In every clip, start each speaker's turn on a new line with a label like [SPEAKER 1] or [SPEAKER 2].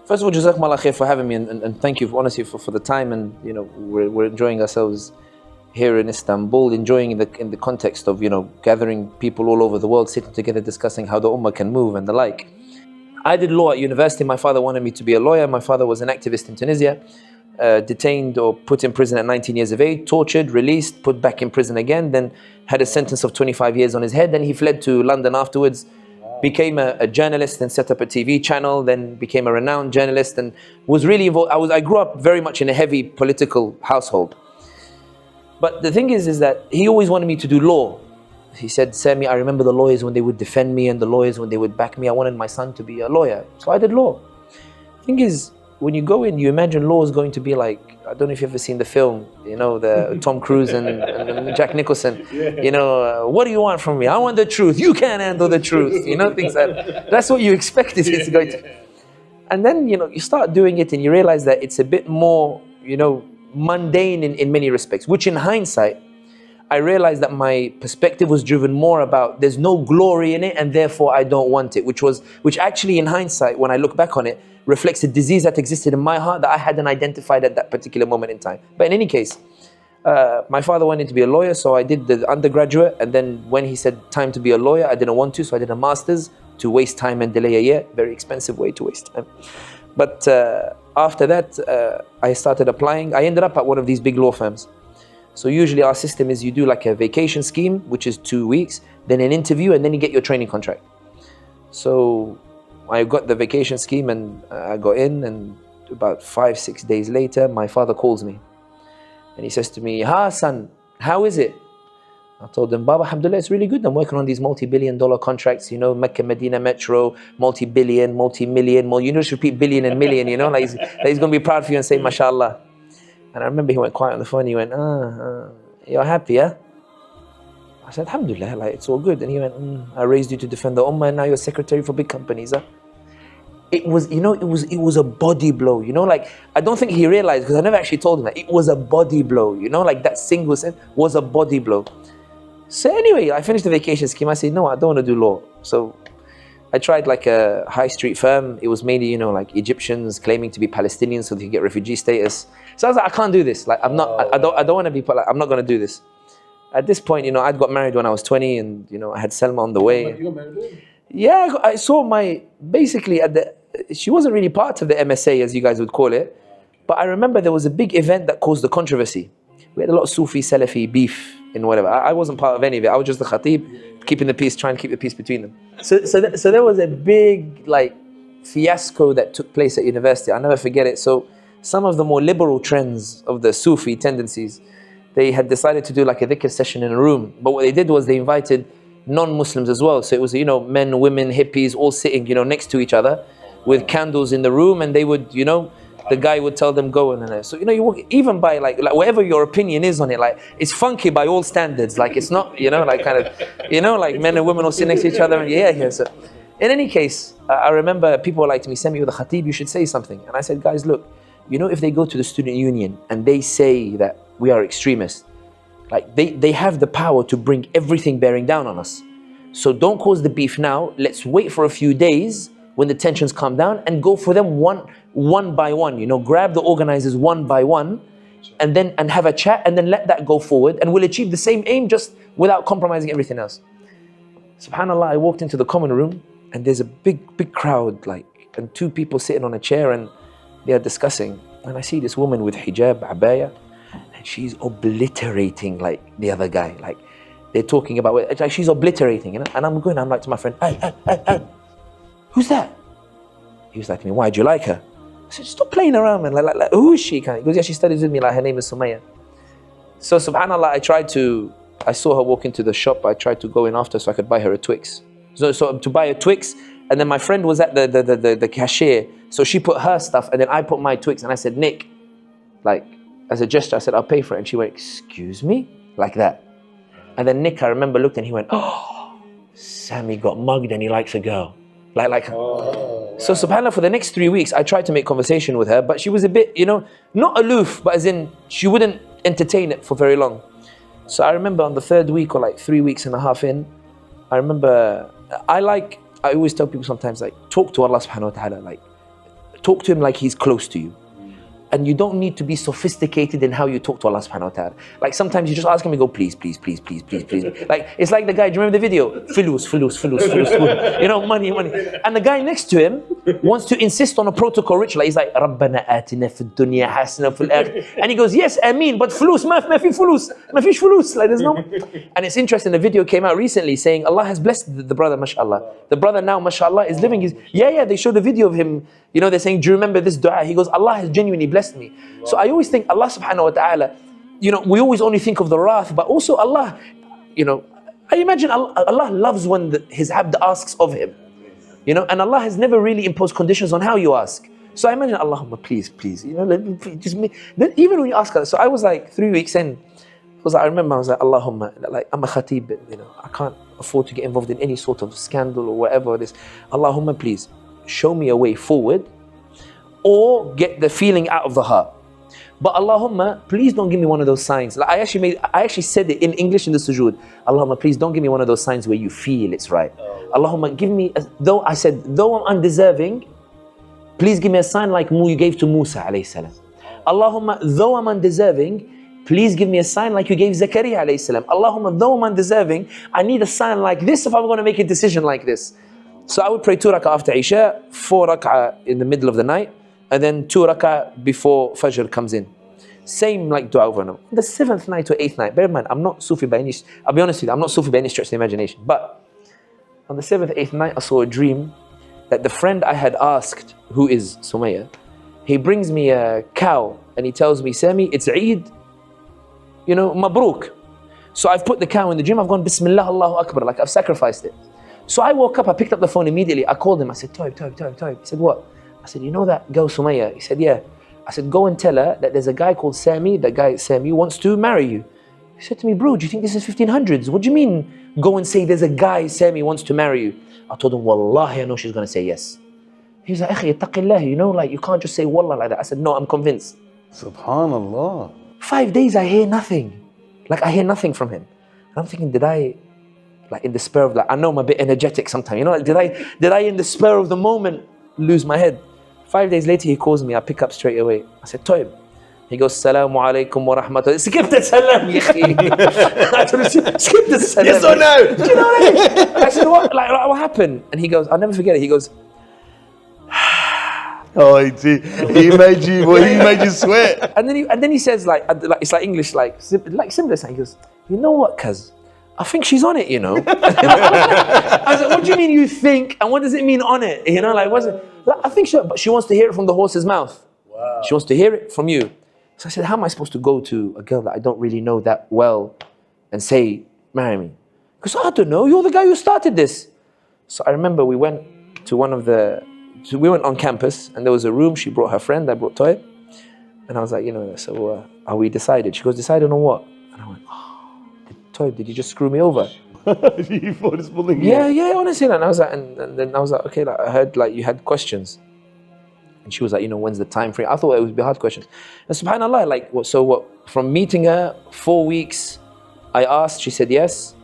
[SPEAKER 1] First of all, jazakumullah khair for having me, and thank you honestly for the time, and we're enjoying ourselves here in Istanbul, enjoying in the context of gathering people all over the world, sitting together discussing how the ummah can move and the like. I did law at university. My father wanted me to be a lawyer. My father was an activist in Tunisia, detained or put in prison at 19 years of age, tortured, released, put back in prison again, then had a sentence of 25 years on his head. Then he fled to London afterwards, became a journalist and set up a TV channel, then became a renowned journalist and was really involved. I grew up very much in a heavy political household. But the thing is that he always wanted me to do law. He said, Sami, I remember the lawyers when they would defend me and the lawyers when they would back me. I wanted my son to be a lawyer. So I did law. The thing is, when you go in, you imagine law is going to be like, I don't know if you've ever seen the film, the Tom Cruise and Jack Nicholson. What do you want from me? I want the truth. You can't handle the truth. Things like that. That's what you expect it's going to. And then, you start doing it and you realize that it's a bit more, mundane in many respects, which in hindsight, I realized that my perspective was driven more about there's no glory in it and therefore I don't want it, which actually in hindsight, when I look back on it, reflects a disease that existed in my heart that I hadn't identified at that particular moment in time. But in any case, my father wanted to be a lawyer, so I did the undergraduate, and then when he said time to be a lawyer, I didn't want to, so I did a master's to waste time and delay a year. Very expensive way to waste time. But after that, I started applying. I ended up at one of these big law firms. So usually our system is you do like a vacation scheme, which is 2 weeks, then an interview, and then you get your training contract. So I got the vacation scheme and I got in, and about 5-6 days later, my father calls me. And he says to me, "Ha, son, how is it?" I told him, "Baba, alhamdulillah, it's really good. I'm working on these multi-billion-dollar contracts, Mecca, Medina Metro, multi-billion, multi-million, you just repeat billion and million, like he's going to be proud for you and say, mashallah." And I remember he went quiet on the phone. He went, "You're happy, yeah?" I said, "Alhamdulillah, it's all good." And he went, "I raised you to defend the ummah, and now you're secretary for big companies, huh?" It was, it was a body blow, I don't think he realized, because I never actually told him that. It was a body blow, that single sentence was a body blow. So anyway, I finished the vacation scheme. I said, "No, I don't want to do law." So I tried like a high street firm. It was mainly, like Egyptians claiming to be Palestinians so they could get refugee status. So I was like, I can't do this. I don't want to be, I'm not going to do this. At this point, I'd got married when I was 20, and, I had Selma on the way.
[SPEAKER 2] You got married?
[SPEAKER 1] Yeah, I saw basically she wasn't really part of the MSA, as you guys would call it. But I remember there was a big event that caused the controversy. We had a lot of Sufi, Salafi beef and whatever. I wasn't part of any of it. I was just the khatib, keeping the peace, trying to keep the peace between them. So there was a big fiasco that took place at university. I'll never forget it. So some of the more liberal trends of the Sufi tendencies, they had decided to do like a dhikr session in a room. But what they did was they invited non-Muslims as well. So it was, men, women, hippies, all sitting, next to each other with candles in the room, and they would, the guy would tell them go, and so you walk, even by like whatever your opinion is on it, it's funky by all standards. It's not, men and women all sit next to each other, and So in any case, I remember people were like to me, "Sami, you're the khatib, you should say something." And I said, "Guys, look, if they go to the student union and they say that we are extremists, they have the power to bring everything bearing down on us. So don't cause the beef now. Let's wait for a few days when the tensions calm down and go for them one by one. Grab the organizers one by one, and have a chat, and then let that go forward, and we'll achieve the same aim just without compromising everything else." Subhanallah, I walked into the common room, and there's a big crowd, and 2 people sitting on a chair, and they are discussing. And I see this woman with hijab, abaya, and she's obliterating the other guy. They're talking about it, she's obliterating, and I'm like to my friend, hey, who's that? He was like to me, "Why, do you like her?" I said, "Stop playing around, man. Who is she?" He goes, "Yeah, she studies with me. Her name is Sumaya." So subhanallah, I saw her walk into the shop. I tried to go in after so I could buy her a Twix. So to buy a Twix, and then my friend was at the cashier. So she put her stuff, and then I put my Twix, and I said, "Nick," as a gesture, I said, "I'll pay for it." And she went, "Excuse me?" Like that. And then Nick, I remember, looked and he went, "Oh, Sami got mugged and he likes a girl." So subhanAllah, for the next 3 weeks, I tried to make conversation with her, but she was a bit, not aloof, but as in, she wouldn't entertain it for very long. So I remember on the 3rd week, or 3 weeks and a half in, I remember, I always tell people sometimes, talk to Allah subhanahu wa ta'ala, talk to him like he's close to you. And you don't need to be sophisticated in how you talk to Allah subhanahu wa ta'ala. Like sometimes you just ask him and go, please, please, please, please, please, please. Like, it's like the guy, do you remember the video? Fulus, fulus, fulus, fulus, fulus. You know, money, money. And the guy next to him wants to insist on a protocol ritual. He's like, Rabbana atina fid dunya hasana fil akhirah. And he goes, yes, ameen, but fulus, ma fi fulus, ma fish fulus. Like, there's no. And it's interesting, the video came out recently saying Allah has blessed the brother, mashallah. The brother now, mashallah, is living his, they showed the video of him. You know, they're saying, do you remember this dua? He goes, Allah has genuinely blessed me. Wow. So I always think Allah subhanahu wa ta'ala, you know, we always only think of the wrath, but also Allah, you know, I imagine Allah loves when his abd asks of him. You know, and Allah has never really imposed conditions on how you ask. So I imagine, Allahumma, please, please, you know, let me, just me. Then even when you ask Allah, so I was like 3 weeks in, I remember I was like, Allahumma, like I'm a khatib, you know, I can't afford to get involved in any sort of scandal or whatever it is. Allahumma, please, show me a way forward or get the feeling out of the heart. But Allahumma, please don't give me one of those signs. Like I actually said it in English in the sujood. Allahumma, please don't give me one of those signs where you feel it's right. Allahumma, give me, though I'm undeserving, please give me a sign like you gave to Musa alayhi salam. Allahumma, though I'm undeserving, please give me a sign like you gave Zakaria alayhi salam. Allahumma, though I'm undeserving, I need a sign like this if I'm going to make a decision like this. So I would pray 2 rak'ah after Isha, 4 rak'ah in the middle of the night, and then 2 rak'ah before Fajr comes in. Same like dua over and over. The 7th night or 8th night, bear in mind, I'm not Sufi by any, I'll be honest with you, I'm not Sufi by any stretch of the imagination. But on the 7th, 8th night, I saw a dream that the friend I had asked, who is Sumayya, he brings me a cow and he tells me, Sami, it's Eid, you know, Mabruk. So I've put the cow in the dream, I've gone, Bismillah, Allahu Akbar, like I've sacrificed it. So I woke up, I picked up the phone immediately, I called him, I said, Toib. He said, what? I said, you know that girl Sumayya? He said, yeah. I said, go and tell her that there's a guy called Sami, that guy Sami wants to marry you. He said to me, bro, do you think this is 1500s? What do you mean, go and say there's a guy Sami wants to marry you? I told him, Wallahi, I know she's going to say yes. He was like, Akhi, ittaqillah, you know, like you can't just say Wallah like that. I said, no, I'm convinced.
[SPEAKER 2] Subhanallah.
[SPEAKER 1] 5 days, I hear nothing. Like I hear nothing from him. And I'm thinking, did I, like in the spur of, like, I know I'm a bit energetic sometimes, you know, like, did I in the spur of the moment lose my head? 5 days later, he calls me, I pick up straight away. I said, Toib. He goes, Salaamu alaikum wa rahmatullah. Skip the salam, I told him, skip the salam.
[SPEAKER 2] Yes or no?
[SPEAKER 1] Do you know what I mean? I said, what happened? And he goes, I'll never forget it. He goes,
[SPEAKER 2] oh, he made you sweat.
[SPEAKER 1] And then he says, like it's like English, like similar saying. He goes, you know what, cuz? I think she's on it, you know. I was like, what do you mean you think? And what does it mean on it? You know, like, what's it? Like, I think but she wants to hear it from the horse's mouth. Wow. She wants to hear it from you. So I said, how am I supposed to go to a girl that I don't really know that well and say, marry me? Because I don't know, you're the guy who started this. So I remember we went to we went on campus and there was a room, she brought her friend, I brought Toy. And I was like, you know, so are we decided? She goes, decided on what? And I went, Toy, did you just screw me over?
[SPEAKER 2] You thought it's bullying you?
[SPEAKER 1] Yeah, honestly. And I was like, and then I was like, okay, like, I heard like you had questions. And she was like, you know, when's the time frame? I thought it would be hard questions. And subhanAllah, like, from meeting her, 4 weeks, I asked, she said yes.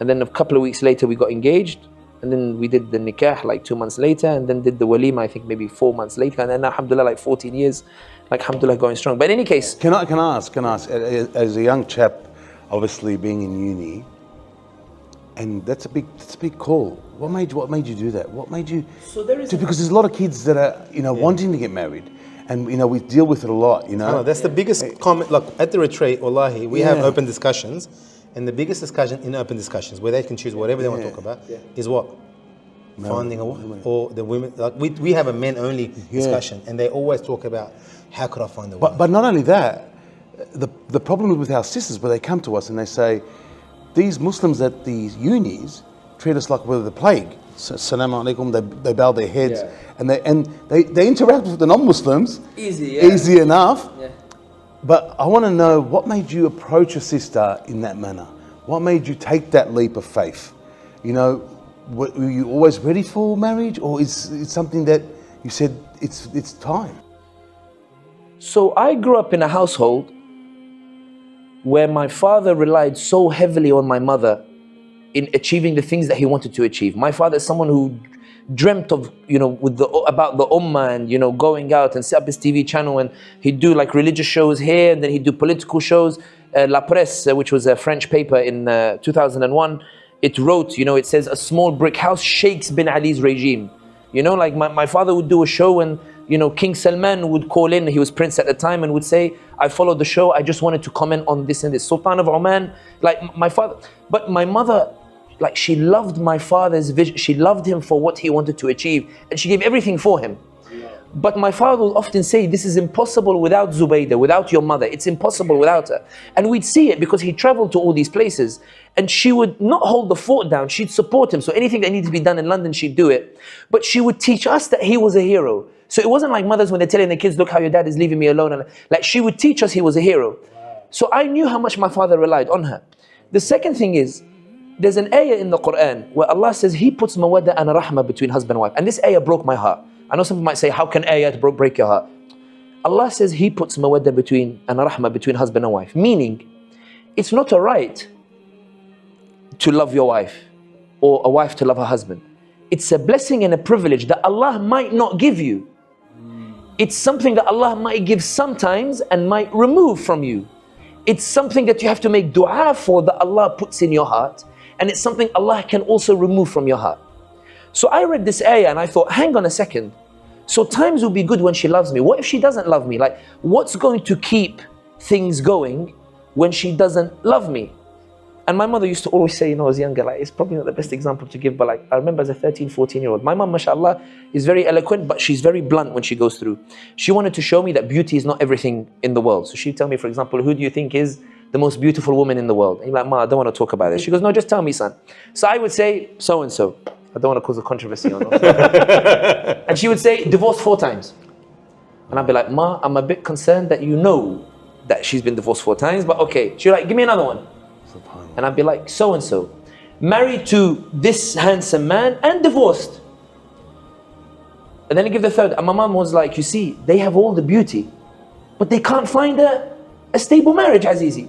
[SPEAKER 1] And then a couple of weeks later, we got engaged. And then we did the nikah like 2 months later, and then did the walima, I think maybe 4 months later. And then alhamdulillah, like 14 years, like alhamdulillah, going strong. But in any case.
[SPEAKER 2] Can I ask, as a young chap, obviously being in uni, and that's a big call. What made you do that? What made you? Because there's a lot of kids that are, you know, wanting to get married, and you know we deal with it a lot. You know,
[SPEAKER 3] that's the biggest comment. Look, at the retreat, wallahi, we have open discussions, and the biggest discussion in open discussions, where they can choose whatever they want to talk about, is what? Finding a woman, or the women. Like we have a men only discussion, and they always talk about how could I find a woman.
[SPEAKER 2] But not only that, the problem is with our sisters, where they come to us and they say, these Muslims at these unis treat us like we're the plague. Assalamu alaikum, they bow their heads, and they interact with the non-Muslims easy enough. Yeah. But I want to know, what made you approach a sister in that manner? What made you take that leap of faith? You know, were you always ready for marriage, or is it something that you said it's time?
[SPEAKER 1] So I grew up in a household where my father relied so heavily on my mother in achieving the things that he wanted to achieve. My father is someone who dreamt of, about the ummah and, going out and set up his TV channel, and he'd do like religious shows here, and then he'd do political shows. La Presse, which was a French paper in 2001, it wrote, it says, a small brick house shakes bin Ali's regime. Like my father would do a show, and King Salman would call in, he was prince at the time, and would say, I followed the show, I just wanted to comment on this and this. Sultan of Oman, like my father. But my mother, like, she loved my father's vision, she loved him for what he wanted to achieve, and she gave everything for him. But my father would often say, this is impossible without Zubaydah, without your mother. It's impossible without her. And we'd see it because he traveled to all these places. And she would not hold the fort down, she'd support him. So anything that needed to be done in London, she'd do it. But she would teach us that he was a hero. So it wasn't like mothers when they're telling their kids, look how your dad is leaving me alone. And like, she would teach us he was a hero. So I knew how much my father relied on her. The second thing is, there's an ayah in the Quran where Allah says He puts mawadda and rahmah between husband and wife. And this ayah broke my heart. I know some people might say, how can ayat break your heart? Allah says He puts mawadda and rahmah between husband and wife. Meaning, it's not a right to love your wife or a wife to love her husband. It's a blessing and a privilege that Allah might not give you. It's something that Allah might give sometimes and might remove from you. It's something that you have to make dua for, that Allah puts in your heart. And it's something Allah can also remove from your heart. So I read this ayah and I thought, hang on a second. So times will be good when she loves me. What if she doesn't love me? Like, what's going to keep things going when she doesn't love me? And my mother used to always say, I was younger, like, it's probably not the best example to give, but like, I remember as a 13, 14-year-old, my mom, mashallah, is very eloquent, but she's very blunt when she goes through. She wanted to show me that beauty is not everything in the world. So she'd tell me, for example, who do you think is the most beautiful woman in the world? And you're like, Ma, I don't want to talk about this. She goes, no, just tell me, son. So I would say, so-and-so. I don't want to cause a controversy on her. And she would say, divorced 4 times. And I'd be like, Ma, I'm a bit concerned that you know that she's been divorced 4 times, but okay. She'd like, give me another one. And I'd be like, so-and-so. Married to this handsome man and divorced. And then I give the third. And my mom was like, you see, they have all the beauty, but they can't find a stable marriage, Azizi.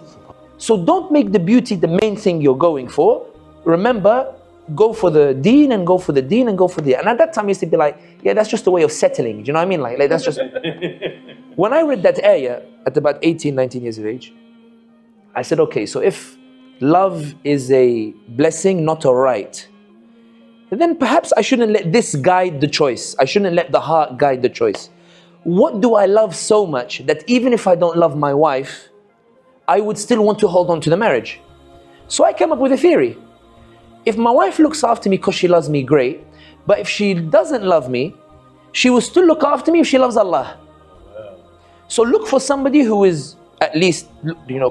[SPEAKER 1] So don't make the beauty the main thing you're going for. Remember, go for the deen and go for the deen and go for the... And at that time I used to be like, yeah, that's just a way of settling. Do you know what I mean? Like that's just... When I read that ayah at about 18, 19 years of age, I said, okay, so if love is a blessing, not a right, then perhaps I shouldn't let this guide the choice. I shouldn't let the heart guide the choice. What do I love so much that even if I don't love my wife, I would still want to hold on to the marriage? So I came up with a theory. If my wife looks after me because she loves me, great. But if she doesn't love me, she will still look after me if she loves Allah. So look for somebody who is at least,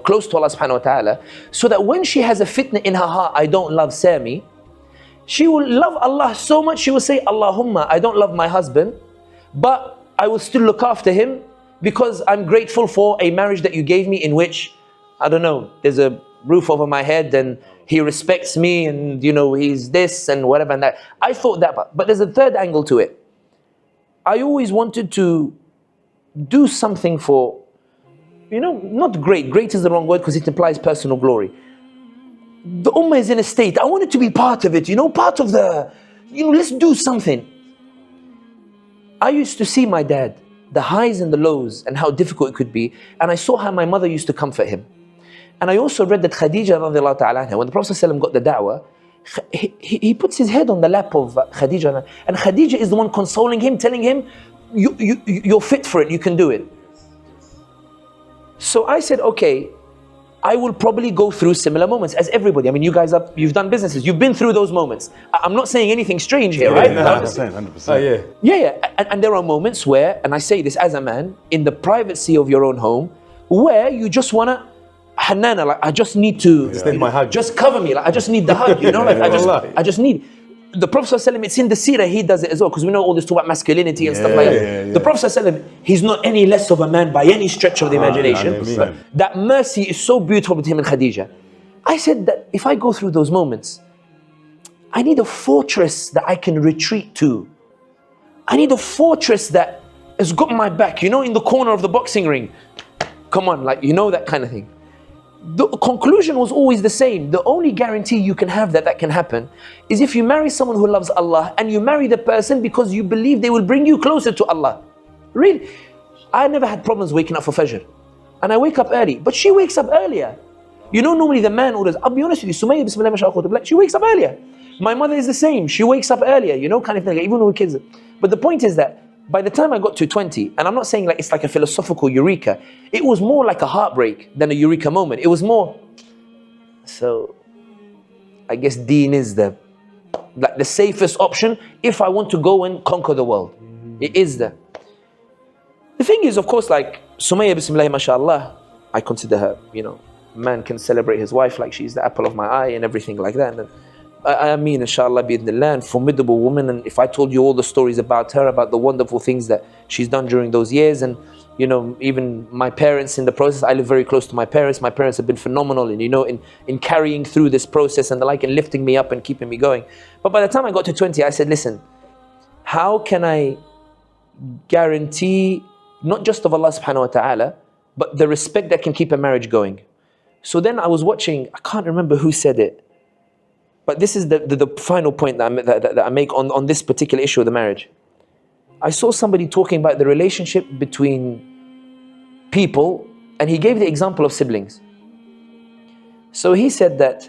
[SPEAKER 1] close to Allah subhanahu wa ta'ala, so that when she has a fitna in her heart, I don't love Sami, she will love Allah so much, she will say, Allahumma, I don't love my husband, but I will still look after him because I'm grateful for a marriage that you gave me in which, I don't know, there's a roof over my head and he respects me and he's this and whatever and that. I thought that, but there's a third angle to it. I always wanted to do something for, not great is the wrong word because it implies personal glory. The ummah is in a state, I wanted to be part of it, part of the, let's do something. I used to see my dad, the highs and the lows and how difficult it could be, and I saw how my mother used to comfort him. And I also read that Khadija radiallahu ta'ala anha, when the Prophet ﷺ got the da'wah, he puts his head on the lap of Khadija, and Khadija is the one consoling him, telling him, you're fit for it, you can do it. So I said, okay, I will probably go through similar moments as everybody. I mean, you guys you've done businesses, you've been through those moments. I'm not saying anything strange here, right?
[SPEAKER 2] 100%.
[SPEAKER 3] Oh, yeah.
[SPEAKER 1] Yeah. And there are moments where, and I say this as a man, in the privacy of your own home, where you just want to, Hanana, like I just need to,
[SPEAKER 3] Just need my hug.
[SPEAKER 1] Just cover me, like I just need the hug, like I just need. The Prophet ﷺ, it's in the seerah, he does it as well, because we know all this talk about masculinity and stuff like that. The Prophet ﷺ, he's not any less of a man by any stretch of the imagination.
[SPEAKER 2] 100%.
[SPEAKER 1] That mercy is so beautiful with him and Khadija. I said that if I go through those moments, I need a fortress that I can retreat to. I need a fortress that has got my back, in the corner of the boxing ring. Come on, like, that kind of thing. the conclusion was always the same. The only guarantee you can have that can happen is if you marry someone who loves Allah, and you marry the person because you believe they will bring you closer to Allah. Really, I never had problems waking up for Fajr, and I wake up early, but she wakes up earlier. You know, normally the man orders, I'll be honest with you, Sumayya, Bismillah, mashallah, she wakes up earlier. My mother is the same, she wakes up earlier, you know, kind of thing, even with kids. But the point is that by the time I got to 20, and I'm not saying like it's like a philosophical eureka, it was more like a heartbreak than a eureka moment. It was more, so I guess deen is the safest option if I want to go and conquer the world. It is the thing is, of course, like Sumayya, Bismillah, mashallah, I consider her, you know, man can celebrate his wife like she's the apple of my eye and everything like that. And I mean, inshallah, bi'idhnillah, formidable woman. And if I told you all the stories about her, about the wonderful things that she's done during those years, and you know, even my parents in the process, I live very close to my parents. My parents have been phenomenal in, you know, in carrying through this process and the like, and lifting me up and keeping me going. But by the time I got to 20, I said, listen, how can I guarantee not just of Allah subhanahu wa ta'ala, but the respect that can keep a marriage going? So then I was watching, I can't remember who said it, but this is the final point that I make on this particular issue of the marriage. I saw somebody talking about the relationship between people, and he gave the example of siblings. So he said that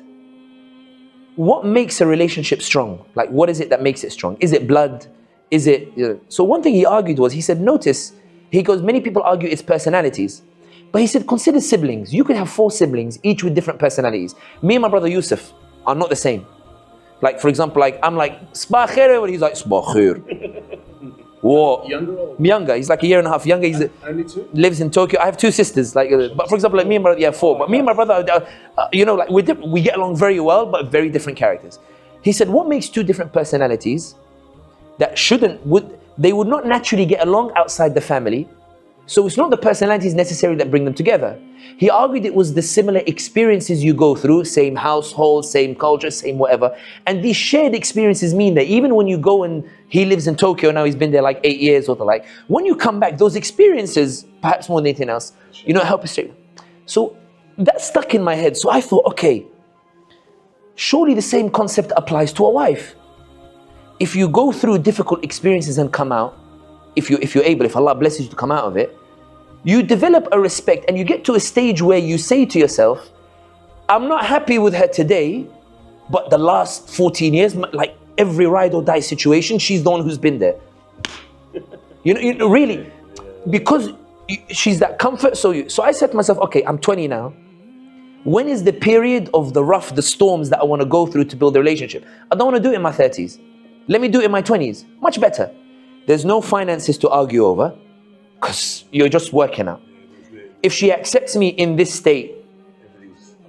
[SPEAKER 1] what makes a relationship strong? Like, what is it that makes it strong? Is it blood? Is it, you know? So one thing he argued was, he said, notice, he goes, many people argue it's personalities. But he said, consider siblings. You could have 4 siblings, each with different personalities. Me and my brother Yusuf are not the same. Like, for example, like I'm like, Sabah khair, and he's like, Sabah khair. What? Younger. He's like a year and a half younger. He's lives in Tokyo. I have 2 sisters. Like, but for example, like me and my brother, 4. But me and my brother, you know, like we get along very well, but very different characters. He said, what makes 2 different personalities that they would not naturally get along outside the family? So it's not the personalities necessarily that bring them together. He argued it was the similar experiences you go through, same household, same culture, same whatever. And these shared experiences mean that even when you go and he lives in Tokyo, now he's been there like 8 years or the like, when you come back, those experiences, perhaps more than anything else, you know, help us straight. So that stuck in my head. So I thought, okay, surely the same concept applies to a wife. If you go through difficult experiences and come out, if you're able, if Allah blesses you to come out of it, you develop a respect, and you get to a stage where you say to yourself, I'm not happy with her today, but the last 14 years, like every ride or die situation, she's the one who's been there. You know, really, because she's that comfort. So I said to myself, okay, I'm 20 now. When is the period of the storms that I want to go through to build a relationship? I don't want to do it in my 30s. Let me do it in my 20s. Much better. There's no finances to argue over, because you're just working out. If she accepts me in this state,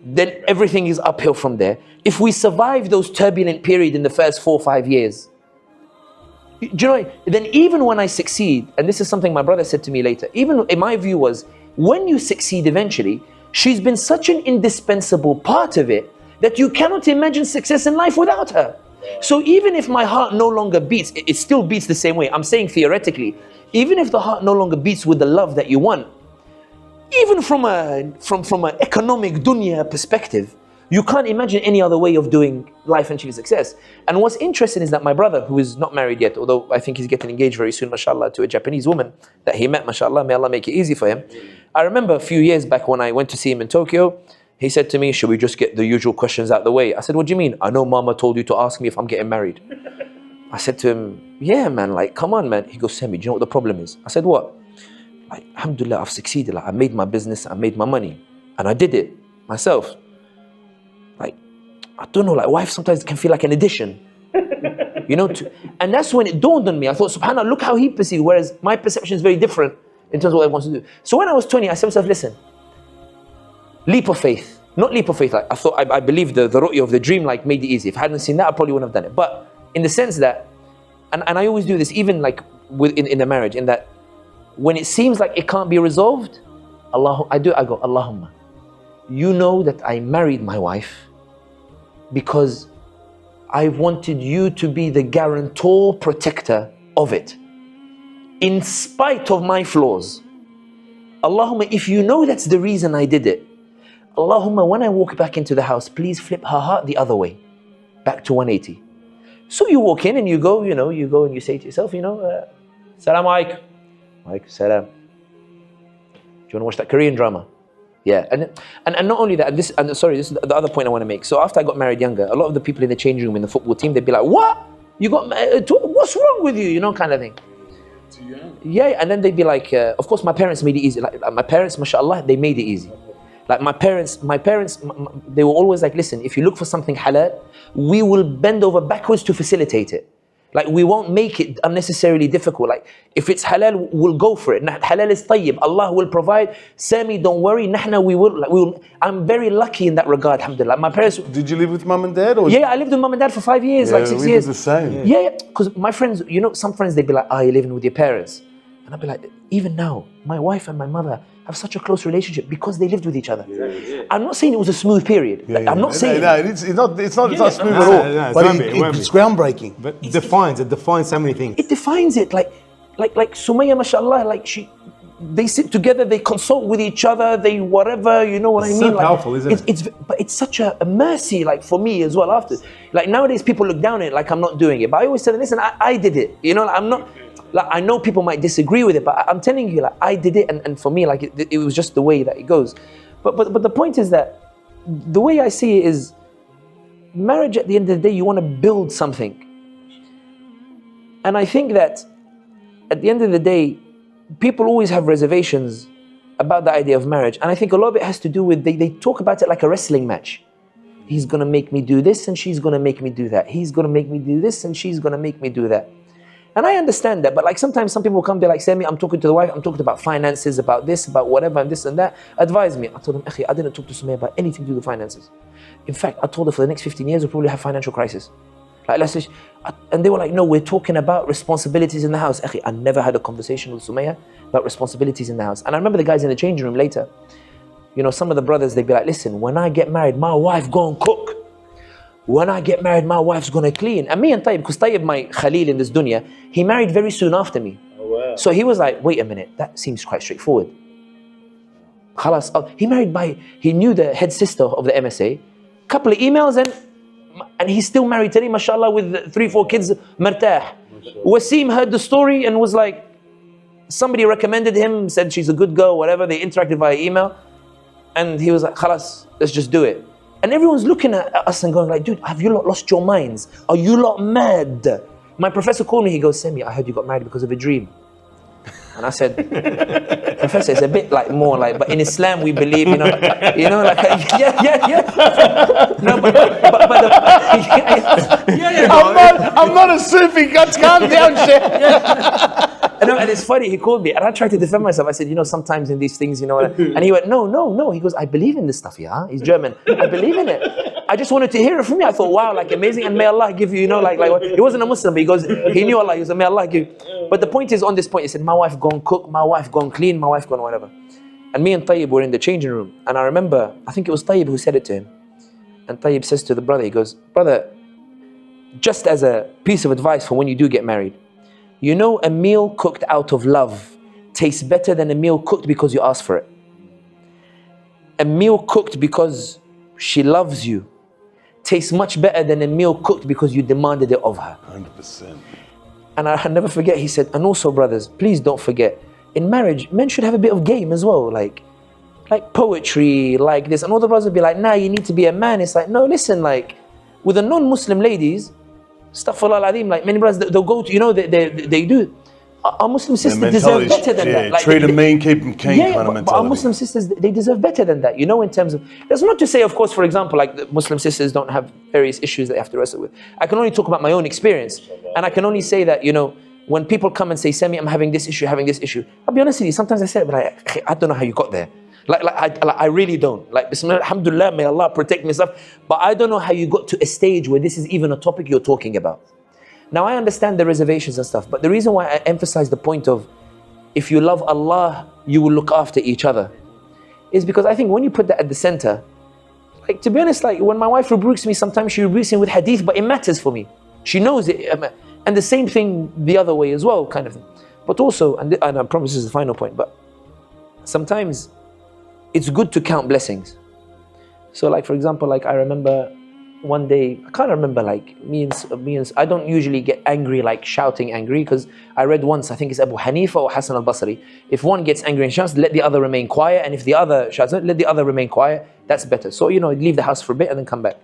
[SPEAKER 1] then everything is uphill from there. If we survive those turbulent periods in the first 4 or 5 years, do you know, then even when I succeed, and this is something my brother said to me later, even in my view was, when you succeed eventually, she's been such an indispensable part of it that you cannot imagine success in life without her. So even if my heart no longer beats, it still beats the same way. I'm saying theoretically, even if the heart no longer beats with the love that you want, even from an economic dunya perspective, you can't imagine any other way of doing life and achieving success. And what's interesting is that my brother, who is not married yet, although I think he's getting engaged very soon, mashallah, to a Japanese woman that he met, mashallah, may Allah make it easy for him. I remember a few years back when I went to see him in Tokyo, he said to me, should we just get the usual questions out the way? I said, what do you mean? I know mama told you to ask me if I'm getting married. I said to him, yeah, man, like, come on, man. He goes, Sami, do you know what the problem is? I said, what? Like, alhamdulillah, I've succeeded. Like, I made my business, I made my money. And I did it myself. Like, I don't know, like, wife sometimes can feel like an addition. You know, and that's when it dawned on me. I thought, subhanAllah, look how he perceived, whereas my perception is very different in terms of what I want to do. So when I was 20, I said to myself, listen, leap of faith. Not leap of faith, like, I believe the ru'ya of the dream, like, made it easy. If I hadn't seen that, I probably wouldn't have done it. But in the sense that, and I always do this, even like in a marriage, in that when it seems like it can't be resolved, I go, Allahumma, you know that I married my wife because I wanted you to be the guarantor, protector of it, in spite of my flaws. Allahumma, if you know that's the reason I did it, Allahumma, when I walk back into the house, please flip her heart the other way, back to 180. So you walk in and you go, and you say to yourself, Salam alaikum. Alaikum salam. Do you want to watch that Korean drama? Yeah, and not only that, this is the other point I want to make. So after I got married younger, a lot of the people in the changing room in the football team, they'd be like, what? You got married? What's wrong with you? Kind of thing.
[SPEAKER 4] Too young.
[SPEAKER 1] Yeah, and then they'd be like, of course my parents made it easy. Like my parents, mashallah, they made it easy. Like my parents, they were always like, listen, if you look for something halal, we will bend over backwards to facilitate it. Like we won't make it unnecessarily difficult. Like if it's halal, we'll go for it. Halal is tayyib. Allah will provide. Sami, don't worry. Nahna, we will. I'm very lucky in that regard, alhamdulillah. My parents.
[SPEAKER 2] Did you live with mum and dad? Or
[SPEAKER 1] Yeah, I lived with mum and dad for 5 years, like 6
[SPEAKER 2] we
[SPEAKER 1] years.
[SPEAKER 2] did the same.
[SPEAKER 1] Yeah, because my friends, some friends, they'd be like, you're living with your parents. And I'd be like, even now, my wife and my mother have such a close relationship because they lived with each other. I'm not saying it was a smooth period. I'm not saying
[SPEAKER 2] it's not smooth at all.
[SPEAKER 3] No,
[SPEAKER 2] But
[SPEAKER 3] it won't be.
[SPEAKER 2] it's groundbreaking.
[SPEAKER 3] But it defines so many things.
[SPEAKER 1] it defines it. Like Sumaya, mashallah, they sit together, they consult with each other, they whatever, you know what I mean?
[SPEAKER 3] So powerful, isn't it?
[SPEAKER 1] But it's such a mercy, like for me as well after. Like nowadays people look down on it like I'm not doing it. But I always tell them, listen, I did it. I'm not, like I know people might disagree with it, but I'm telling you, like I did it, and for me, like it was just the way that it goes. But the point is that the way I see it is, marriage at the end of the day, you want to build something. And I think that at the end of the day, people always have reservations about the idea of marriage. And I think a lot of it has to do with, they talk about it like a wrestling match. He's going to make me do this and she's going to make me do that. He's going to make me do this and she's going to make me do that. And I understand that, but like sometimes some people come, they're like, Sami, I'm talking to the wife, I'm talking about finances, about this, about whatever, and this and that. Advise me. I told him, Akhi, I didn't talk to Sumaya about anything to do with finances. In fact, I told her for the next 15 years, we'll probably have financial crisis. Like, let's just, and they were like, no, we're talking about responsibilities in the house. Akhi, I never had a conversation with Sumaya about responsibilities in the house. And I remember the guys in the changing room later, some of the brothers, they'd be like, listen, when I get married, my wife gonna cook. When I get married, my wife's gonna clean. And me and Tayyib, because Tayyib, my Khalil in this dunya, he married very soon after me.
[SPEAKER 4] Oh, wow.
[SPEAKER 1] So he was like, wait a minute, that seems quite straightforward. Khalas, he knew the head sister of the MSA, couple of emails and he's still married today, mashallah, with 3-4 kids, martah. Wasim heard the story and was like, somebody recommended him, said she's a good girl, whatever, they interacted via email. And he was like, khalas, let's just do it. And everyone's looking at us and going like, dude, have you lot lost your minds? Are you lot mad? My professor called me, he goes, Sami, I heard you got married because of a dream. And I said, Professor, it's a bit like more like, but in Islam we believe, yeah. No,
[SPEAKER 2] I'm not a Sufi, calm down, Sheikh.
[SPEAKER 1] No, and it's funny, he called me and I tried to defend myself. I said, sometimes in these things, and he went, no. He goes, I believe in this stuff, yeah? He's German. I believe in it. I just wanted to hear it from you. I thought, wow, like amazing. And may Allah give you, he wasn't a Muslim, but he goes, he knew Allah. He was, may Allah give you. But the point is, on this point, he said, my wife gone cook, my wife gone clean, my wife gone whatever. And me and Tayyib were in the changing room. And I remember, I think it was Tayyib who said it to him. And Tayyib says to the brother, he goes, brother, just as a piece of advice for when you do get married, a meal cooked out of love tastes better than a meal cooked because you asked for it. A meal cooked because she loves you tastes much better than a meal cooked because you demanded it of her.
[SPEAKER 2] 100%.
[SPEAKER 1] And I'll never forget, he said, and also brothers, please don't forget, in marriage, men should have a bit of game as well, like poetry, like this. And all the brothers would be like, nah, you need to be a man. It's like, no, listen, like, with the non-Muslim ladies, astaghfirullah al-azim, like many brothers, they'll go to, they do. Our Muslim sisters deserve better than that. Like,
[SPEAKER 2] treat them mean, keep them king kind of mentality.
[SPEAKER 1] But our Muslim sisters, they deserve better than that, in terms of, that's not to say, of course, for example, like the Muslim sisters don't have various issues they have to wrestle with. I can only talk about my own experience. And I can only say that, when people come and say, Sami, I'm having this issue, I'll be honest with you, sometimes I say it, but like, I don't know how you got there. I really don't. Like, Bismillah, alhamdulillah, may Allah protect me and stuff. But I don't know how you got to a stage where this is even a topic you're talking about. Now, I understand the reservations and stuff, but the reason why I emphasize the point of, if you love Allah, you will look after each other, is because I think when you put that at the center, like, to be honest, like, when my wife rebukes me, sometimes she rebukes me with hadith, but it matters for me. She knows it. And the same thing the other way as well, kind of thing. But also, and I promise this is the final point, but sometimes it's good to count blessings. So like, for example, like I remember one day, I can't remember, like me and I don't usually get angry, like shouting angry, because I read once, I think it's Abu Hanifa or Hassan al-Basri, if one gets angry and shouts, let the other remain quiet, and if the other shouts, let the other remain quiet, that's better. So, you know, leave the house for a bit and then come back.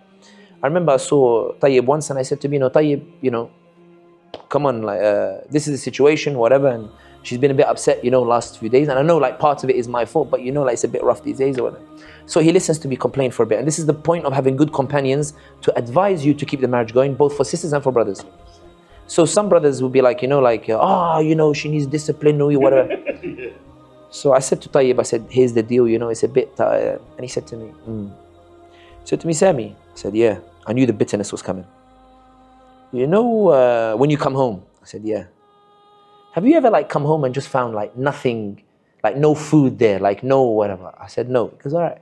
[SPEAKER 1] I remember I saw Tayyib once and I said to him, you know, Tayyib, you know, come on, like this is the situation, whatever, and she's been a bit upset, you know, last few days, and I know like part of it is my fault, but you know, like it's a bit rough these days or whatever. So he listens to me complain for a bit, and this is the point of having good companions to advise you to keep the marriage going, both for sisters and for brothers. So some brothers will be like, you know, like, you know, she needs discipline or whatever. So I said to Tayyib, I said, here's the deal, you know, it's a bit, and he said to me, He said to me, Sami, I said, yeah, I knew the bitterness was coming. You know, when you come home, I said, yeah. Have you ever like come home and just found like nothing, like no food there, like no whatever? I said, no. He goes, all right.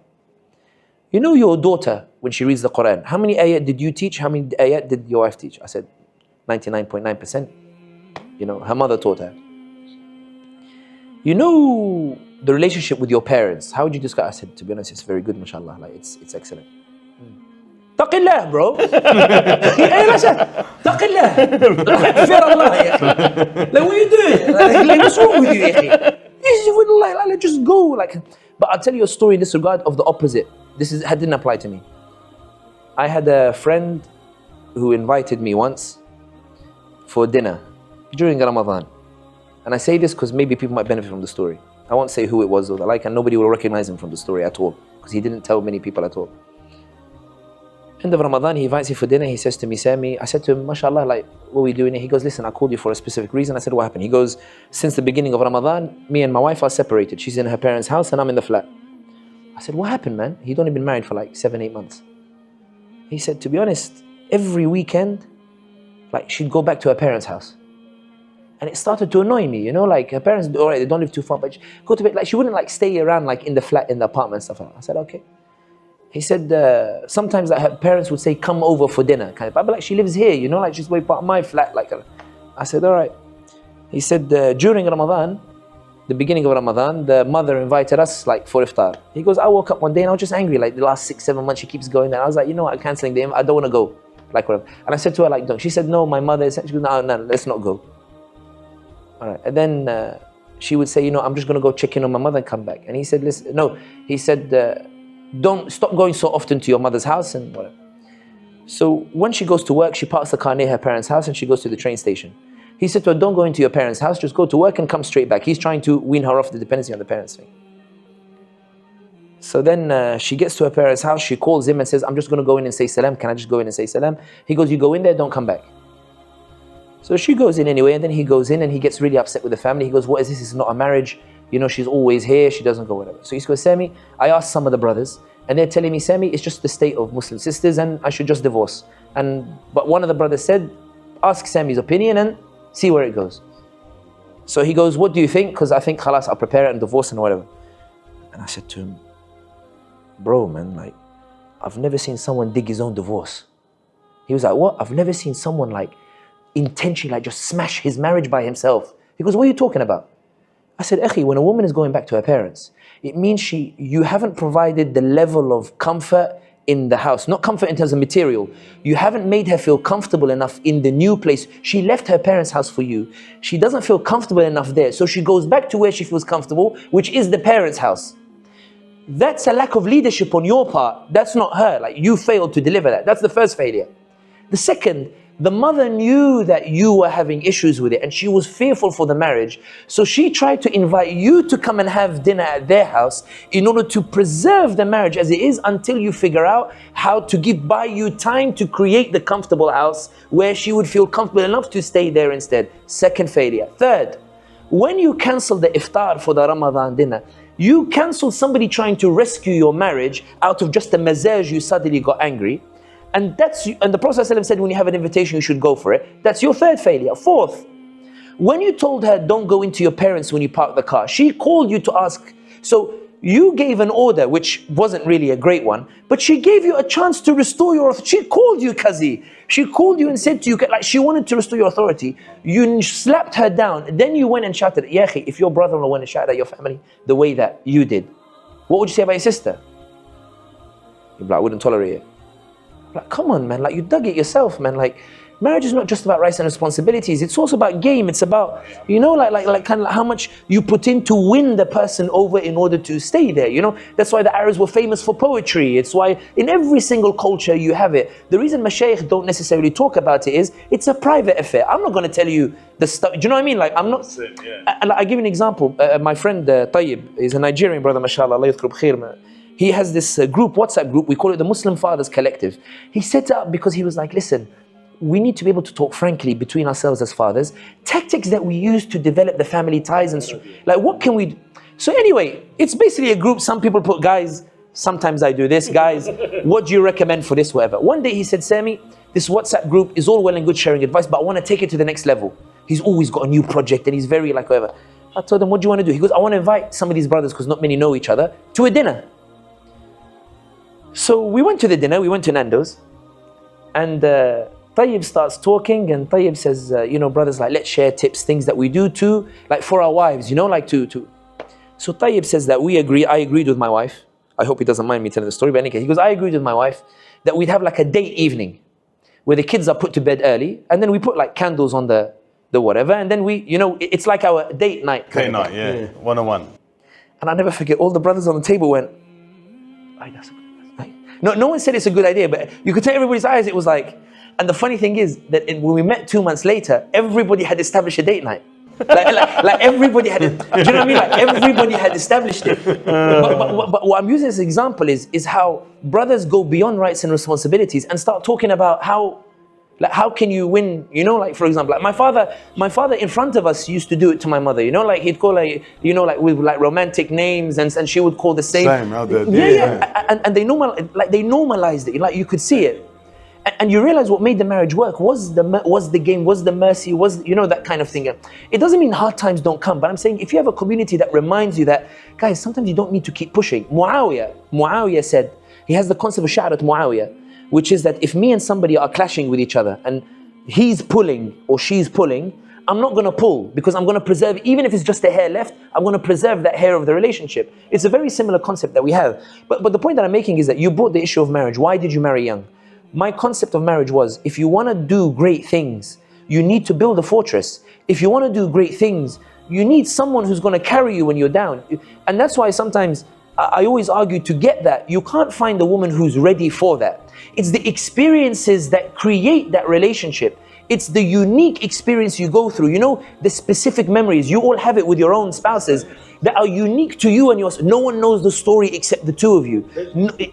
[SPEAKER 1] You know your daughter, when she reads the Quran, how many ayat did you teach? How many ayat did your wife teach? I said, 99.9%. You know, her mother taught her. You know the relationship with your parents, how would you describe? I said, to be honest, it's very good, mashallah, like it's excellent. Taqillah, bro. Taqillah. Fear Allah, ya akhi. Like, what are you doing? Like, what's wrong with you, ya akhi? Like, just go. Like, but I'll tell you a story in this regard of the opposite. This didn't apply to me. I had a friend who invited me once for dinner during Ramadan. And I say this because maybe people might benefit from the story. I won't say who it was or the like, and nobody will recognize him from the story at all, because he didn't tell many people at all. End of Ramadan, he invites me for dinner. He says to me, Sami, I said to him, mashallah, like, what are we doing here? He goes, listen, I called you for a specific reason. I said, what happened? He goes, since the beginning of Ramadan, me and my wife are separated. She's in her parents' house and I'm in the flat. I said, what happened, man? He'd only been married for like 7-8 months. He said, to be honest, every weekend, like, she'd go back to her parents' house. And it started to annoy me, you know, like her parents, all right, they don't live too far, but go to bed, like she wouldn't like stay around like in the flat, in the apartment, stuff like that. I said, okay. He said, sometimes like, her parents would say, come over for dinner, kind of, but like she lives here, you know, like she's way part of my flat, like. I said, all right. He said, during Ramadan, the beginning of Ramadan, the mother invited us like for iftar. He goes, I woke up one day and I was just angry, like the last 6-7 months she keeps going there. I was like, you know what, I'm cancelling the invite, I don't want to go, like whatever. And I said to her, like, don't. She said, no, my mother is, she goes, no, let's not go. All right, and then she would say, you know, I'm just going to go check in on my mother and come back. And he said, listen, no, he said, don't stop going so often to your mother's house and whatever. So when she goes to work, she parks the car near her parents' house and she goes to the train station. He said to her, don't go into your parents' house, just go to work and come straight back. He's trying to wean her off the dependency on the parents thing. So then she gets to her parents' house, she calls him and says, I'm just going to go in and say salam. Can I just go in and say salam? He goes, you go in there, don't come back. So she goes in anyway, and then he goes in and he gets really upset with the family. He goes, what is this? It's not a marriage. You know, she's always here. She doesn't go, whatever. So he goes, Sami, I asked some of the brothers and they're telling me, Sami, it's just the state of Muslim sisters and I should just divorce. But one of the brothers said, ask Sami's opinion and see where it goes. So he goes, what do you think? Because I think, khalas, I'll prepare it and divorce and whatever. And I said to him, bro, man, like, I've never seen someone dig his own divorce. He was like, what? I've never seen someone like intentionally like just smash his marriage by himself. He goes, what are you talking about? I said, Akhi, when a woman is going back to her parents, it means you haven't provided the level of comfort in the house, not comfort in terms of material. You haven't made her feel comfortable enough in the new place. She left her parents' house for you. She doesn't feel comfortable enough there. So she goes back to where she feels comfortable, which is the parents' house. That's a lack of leadership on your part. That's not her. Like, you failed to deliver that. That's the first failure. The second, the mother knew that you were having issues with it and she was fearful for the marriage. So she tried to invite you to come and have dinner at their house in order to preserve the marriage as it is until you figure out how to buy you time to create the comfortable house where she would feel comfortable enough to stay there instead. Second failure. Third, when you cancel the iftar for the Ramadan dinner, you cancel somebody trying to rescue your marriage out of just a mazaj, you suddenly got angry. And the Prophet ﷺ said when you have an invitation you should go for it. That's your third failure. Fourth, when you told her don't go into your parents when you park the car, she called you to ask. So you gave an order which wasn't really a great one, but she gave you a chance to restore your authority. She called you Qazi. She called you and said to you, like she wanted to restore your authority. You slapped her down. Then you went and shouted, Ya akhi, if your brother-in-law went and shouted at your family the way that you did, what would you say about your sister? He'd be like, I wouldn't tolerate it. Like, come on, man, like you dug it yourself, man. Like, marriage is not just about rights and responsibilities. It's also about game. It's about, you know, like kind of like how much you put in to win the person over in order to stay there. You know, that's why the Arabs were famous for poetry. It's why in every single culture you have it. The reason Mashaykh don't necessarily talk about it is it's a private affair. I'm not going to tell you the stuff. Do you know what I mean? Like, I'm not. I give you an example. My friend Tayyib is a Nigerian brother, mashallah, Allah yadhkur bkhair, man. He has this group, WhatsApp group, we call it the Muslim Fathers Collective. He set it up because he was like, listen, we need to be able to talk frankly between ourselves as fathers. Tactics that we use to develop the family ties and like what can we do? So anyway, it's basically a group. Some people put, guys, sometimes I do this, guys, what do you recommend for this, whatever. One day he said, Sami, this WhatsApp group is all well and good sharing advice, but I want to take it to the next level. He's always got a new project and he's very like whatever. I told him, what do you want to do? He goes, I want to invite some of these brothers, because not many know each other, to a dinner. So we went to the dinner, we went to Nando's, and Tayyib starts talking, and Tayyib says, you know, brothers, like, let's share tips, things that we do too, like for our wives, you know, like to. So Tayyib says that we agree, I agreed with my wife. I hope he doesn't mind me telling the story, but anyway, he goes, I agreed with my wife that we'd have like a date evening where the kids are put to bed early, and then we put like candles on the whatever, and then we, you know, it's like our date night.
[SPEAKER 2] Date night, yeah. One-on-one.
[SPEAKER 1] And I'll never forget, all the brothers on the table went, that's a good idea. No one said it's a good idea, but you could tell everybody's eyes, it was like, and the funny thing is that when we met 2 months later, everybody had established a date night. like everybody had it. Do you know what I mean? Like everybody had established it. But what I'm using as an example is how brothers go beyond rights and responsibilities and start talking about how can you win, you know, like for example, like my father in front of us used to do it to my mother, you know, like he'd call her, you know, like with like romantic names, and she would call the same. And they normalized it, like you could see it. And you realize what made the marriage work was the game, was the mercy, was, you know, that kind of thing. It doesn't mean hard times don't come, but I'm saying if you have a community that reminds you that, guys, sometimes you don't need to keep pushing. Muawiyah said, he has the concept of sha'rat Muawiyah, which is that if me and somebody are clashing with each other and he's pulling or she's pulling, I'm not going to pull, because I'm going to preserve, even if it's just a hair left, I'm going to preserve that hair of the relationship. It's a very similar concept that we have. But the point that I'm making is that you brought the issue of marriage. Why did you marry young? My concept of marriage was, if you want to do great things, you need to build a fortress. If you want to do great things, you need someone who's going to carry you when you're down. And that's why sometimes I always argue, to get that, you can't find a woman who's ready for that. It's the experiences that create that relationship. It's the unique experience you go through. You know, the specific memories. You all have it with your own spouses that are unique to you and yours. No one knows the story except the two of you.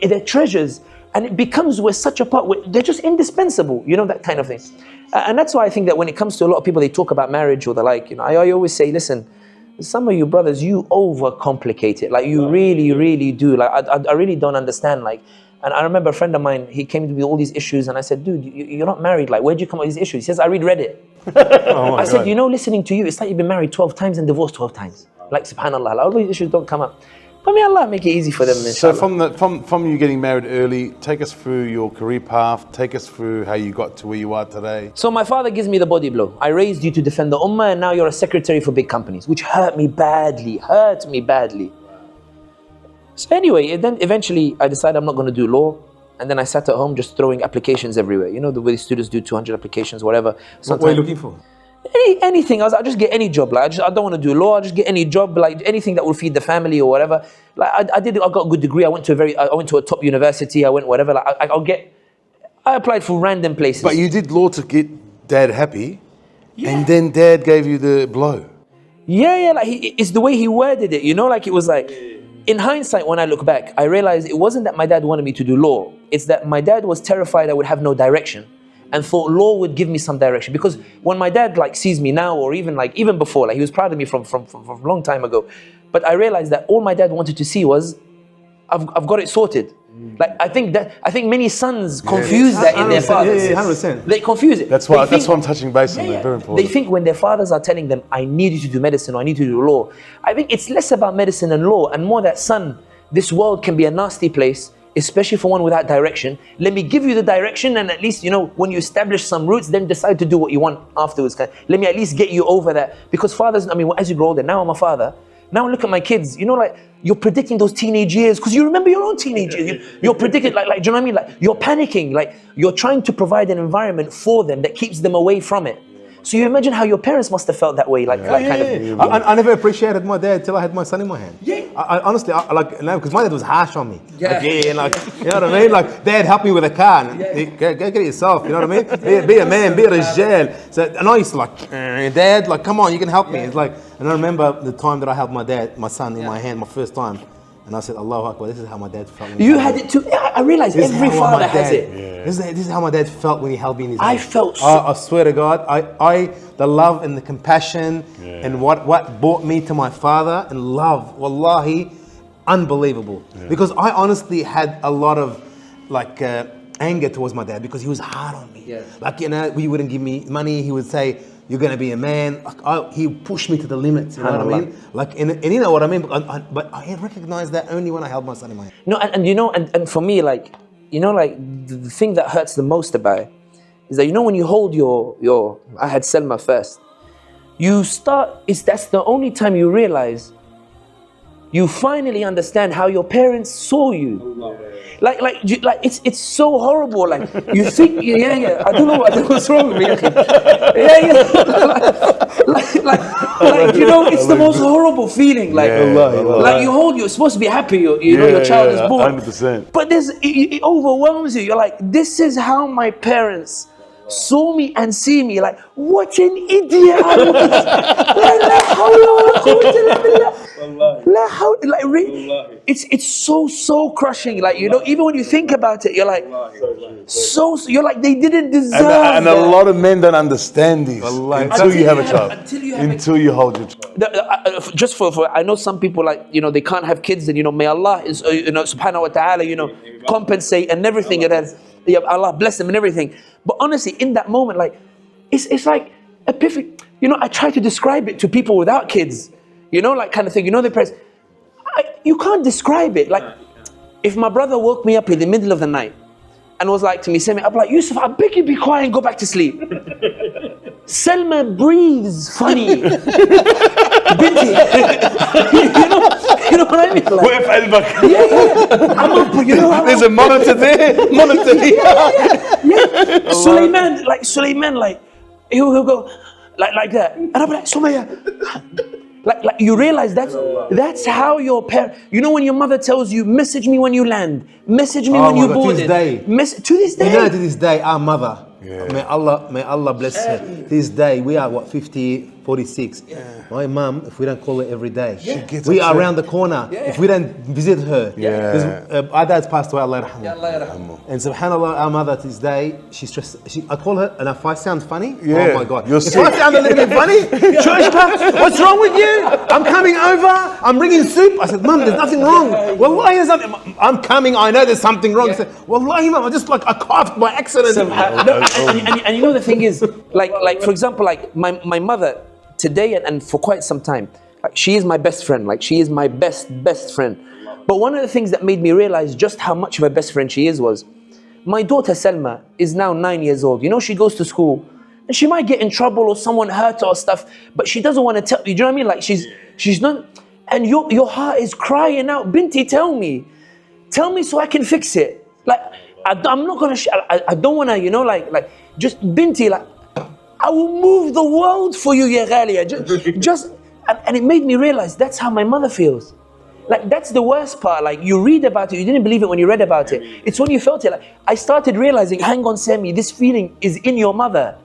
[SPEAKER 1] They're treasures. And it becomes, we're such a part, they're just indispensable, you know, that kind of thing. And that's why I think that when it comes to a lot of people, they talk about marriage or the like, you know, I always say, listen, some of you brothers, you overcomplicate it. Like you really, really do. Like I really don't understand. Like, and I remember a friend of mine, he came to me with all these issues, and I said, dude, you're not married. Like, where'd you come up with these issues? He says, I read Reddit. I said, you know, listening to you, it's like you've been married 12 times and divorced 12 times. Like, subhanAllah, like, all these issues don't come up. But may Allah make it easy for them, inshallah.
[SPEAKER 2] So from you getting married early, take us through your career path, take us through how you got to where you are today.
[SPEAKER 1] So my father gives me the body blow. I raised you to defend the ummah, and now you're a secretary for big companies, which hurt me badly. So anyway, then eventually I decided I'm not going to do law. And then I sat at home just throwing applications everywhere. You know, the way students do 200 applications, whatever.
[SPEAKER 3] What were you looking for?
[SPEAKER 1] Anything. I'll just get any job. Like I don't want to do law. I'll just get any job, like anything that will feed the family or whatever. Like I got a good degree. I went to a top university. I went whatever. Like I applied for random places.
[SPEAKER 2] But you did law to get Dad happy, and then Dad gave you the blow.
[SPEAKER 1] Yeah. Like it's the way he worded it. You know, like it was like. In hindsight, when I look back, I realized it wasn't that my dad wanted me to do law. It's that my dad was terrified I would have no direction, and thought law would give me some direction. Because when my dad like sees me now, or even before, like he was proud of me from a long time ago. But I realized that all my dad wanted to see was, I've got it sorted. Like I think many sons confuse that in their fathers.
[SPEAKER 3] 100%.
[SPEAKER 1] They confuse it.
[SPEAKER 2] That's why I'm touching base on that. Very important.
[SPEAKER 1] They think when their fathers are telling them, I need you to do medicine or I need you to do law. I think it's less about medicine and law and more that, son, this world can be a nasty place, especially for one without direction. Let me give you the direction, and at least, you know, when you establish some roots, then decide to do what you want afterwards. Let me at least get you over that. Because fathers, I mean, as you grow older, now I'm a father, Now look at my kids, you know, like you're predicting those teenage years because you remember your own teenage years. You're predicting, like, do you know what I mean? Like you're panicking, like you're trying to provide an environment for them that keeps them away from it. So you imagine how your parents must have felt that way, like
[SPEAKER 3] I never appreciated my dad till I had my son in my hand.
[SPEAKER 1] Yeah.
[SPEAKER 3] I honestly, like, no, because my dad was harsh on me.
[SPEAKER 1] Yeah.
[SPEAKER 3] Like, you know what I mean? Like, dad, help me with a car. And, go get it yourself. You know what I mean? Be a man, be a rijal. So, and I used to like, Dad, like, come on, you can help me. It's like, and I remember the time that I held my son in my hand, my first time. And I said, Allahu Akbar, this is how my dad felt.
[SPEAKER 1] You had it too. I realized every father has it.
[SPEAKER 3] Yeah. This is how my dad felt when he held me in his hand.
[SPEAKER 1] I felt
[SPEAKER 3] I swear to God, the love and the compassion and what brought me to my father and love, wallahi, unbelievable. Because I honestly had a lot of like anger towards my dad because he was hard on me.
[SPEAKER 1] Yeah.
[SPEAKER 3] Like, you know, he wouldn't give me money. He would say, you're going to be a man. Like, he pushed me to the limits, you know what I mean? Like, and you know what I mean? But I recognized that only when I held my son in my hand.
[SPEAKER 1] No, and you know, and for me, like, you know, like the thing that hurts the most about it is that, you know, when you hold I had Selma first, that's the only time you realize, you finally understand how your parents saw you. Like it's so horrible. Like you think, I don't know what's wrong with me. Like you know, it's the most horrible feeling. Like, like you're supposed to be happy. You know, your child is born.
[SPEAKER 2] 100%.
[SPEAKER 1] But it overwhelms you. You're like, this is how my parents saw me and see me. Like, what an idiot I was. It's so crushing. Like, you know, even when you think about it, you're like, you're like, they didn't deserve
[SPEAKER 2] and
[SPEAKER 1] that.
[SPEAKER 2] a lot of men don't understand this until you have a child. Until you hold your child.
[SPEAKER 1] Just for I know some people, like, you know, they can't have kids, and, you know, may Allah is you know, subhanahu wa ta'ala, you know, compensate and everything, and then Allah bless them and everything. But honestly, in that moment, like, it's like a perfect, you know, I try to describe it to people without kids, you know, like, kind of thing, you know, the press. You can't describe it. Like, if my brother woke me up in the middle of the night and was like to me, Sami, I'm like, Yusuf, I beg you be quiet and go back to sleep. Selma breathes funny. Binti. you know what I mean? Like, I'm up, you know.
[SPEAKER 2] There's a monitor there, monitor here.
[SPEAKER 1] Sulaiman, like, he'll go like that. And I'm like, Sumaya. Like you realize that's how your parents, you know, when your mother tells you, message me when you land, message me when you board it. To this day.
[SPEAKER 3] You know, to this day, our mother, may Allah bless her. To this day, we are 50, 46. My mum, if we don't call her every day, we are around the corner. If we don't visit her, because our dad's passed away, Allah yarhamu. And subhanallah, our mother to this day, she's just, I call her, and if I sound funny, oh my God. If I sound a little bit funny, what's wrong with you? I'm coming over, I'm bringing soup. I said, Mum, there's nothing wrong. Wallahi, there's nothing. I'm coming, I know there's something wrong. I said, Wallahi, Mum, I just like, I coughed by accident.
[SPEAKER 1] And you know, the thing is, like for example, like my mother today and for quite some time, like, she is my best friend. Like, she is my best friend. But one of the things that made me realize just how much of a best friend she is was, my daughter Selma is now 9 years old. You know, she goes to school and she might get in trouble or someone hurt her or stuff, but she doesn't want to tell you. Do you know what I mean? Like, she's not, and your heart is crying out, Binti, tell me so I can fix it. Like, I'm not gonna. I don't wanna. You know, like just Binti. Like, I will move the world for you, ya Ghalia. Just, and it made me realize that's how my mother feels. Like, that's the worst part. Like, you read about it, you didn't believe it when you read about it. It's when you felt it. Like, I started realizing, hang on, Sami, this feeling is in your mother.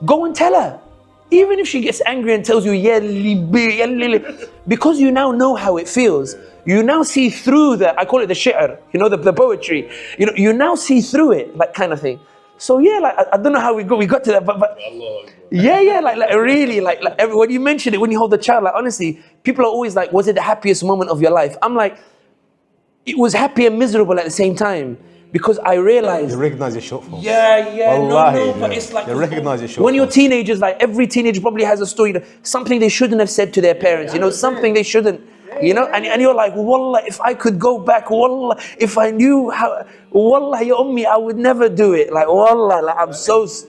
[SPEAKER 1] Go and tell her. Even if she gets angry and tells you, because you now know how it feels. You now see through I call it the shi'r, you know, the poetry. You know, you now see through it, like, kind of thing. So yeah, like, I don't know how we got to that, but like really, like when you mention it, when you hold the child, like, honestly, people are always like, was it the happiest moment of your life? I'm like, it was happy and miserable at the same time, because I realized.
[SPEAKER 3] You recognize your shortfall.
[SPEAKER 1] But it's like,
[SPEAKER 3] you recognize your shortfall.
[SPEAKER 1] When you're teenagers, like, every teenager probably has a story, something they shouldn't have said to their parents, you know, something they shouldn't. You know, and you're like, Wallah, if I could go back, Wallah, if I knew how, Wallah, ya Ummi, I would never do it. Like, Wallah, like, I'm so